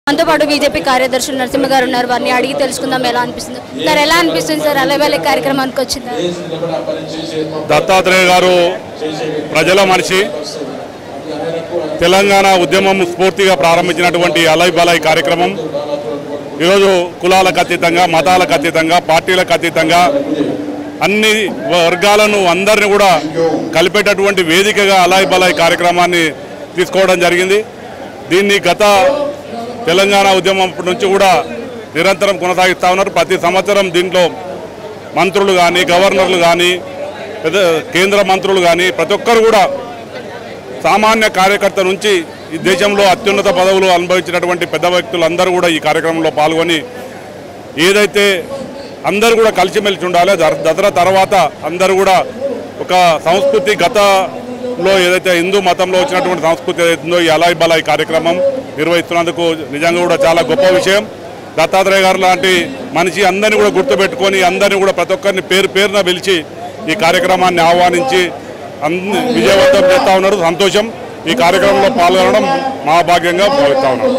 మనతో పాటు బీజేపీ కార్యదర్శులు నరసింహ గారు ఉన్నారు. వారిని అడిగి తెలుసుకుందాం ఎలా అనిపిస్తుంది సార్. ఎలా అనిపిస్తుంది సార్ అలవేళ కార్యక్రమానికి వచ్చింది? దత్తాత్రేయ గారు ప్రజల మనిషి, తెలంగాణ ఉద్యమం స్ఫూర్తిగా ప్రారంభించినటువంటి అలై బలై కార్యక్రమం ఈరోజు కులాలకు అతీతంగా, మతాలకు అతీతంగా, పార్టీలకు అతీతంగా అన్ని వర్గాలను అందరినీ కూడా కలిపేటటువంటి వేదికగా అలై బలై కార్యక్రమాన్ని తీసుకోవడం జరిగింది. దీన్ని గత తెలంగాణ ఉద్యమం నుంచి కూడా నిరంతరం కొనసాగిస్తూ ఉన్నారు. ప్రతి సంవత్సరం దీంట్లో మంత్రులు కానీ, గవర్నర్లు కానీ, కేంద్ర మంత్రులు కానీ ప్రతి ఒక్కరు కూడా సామాన్య కార్యకర్త నుంచి ఈ దేశంలో అత్యున్నత పదవులు అనుభవించినటువంటి పెద్ద వ్యక్తులు అందరూ కూడా ఈ కార్యక్రమంలో పాల్గొని ఏదైతే అందరూ కూడా కలిసిమెలిసి ఉండాలి. దసరా తర్వాత అందరూ కూడా ఒక సంస్కృతి గతంలో ఏదైతే హిందూ మతంలో వచ్చినటువంటి సంస్కృతి ఏదైతుందో ఈ అలై బలై కార్యక్రమం నిర్వహిస్తున్నందుకు నిజంగా కూడా చాలా గొప్ప విషయం. దత్తాత్రేయ గారు లాంటి మనిషి అందరినీ కూడా గుర్తుపెట్టుకొని అందరినీ కూడా ప్రతి ఒక్కరిని పేరు పేరున పిలిచి ఈ కార్యక్రమాన్ని ఆహ్వానించి విజయవంతం చేస్తూ ఉన్నారు. సంతోషం. ఈ కార్యక్రమంలో పాల్గొనడం మా భాగ్యంగా భావిస్తూ ఉన్నాం.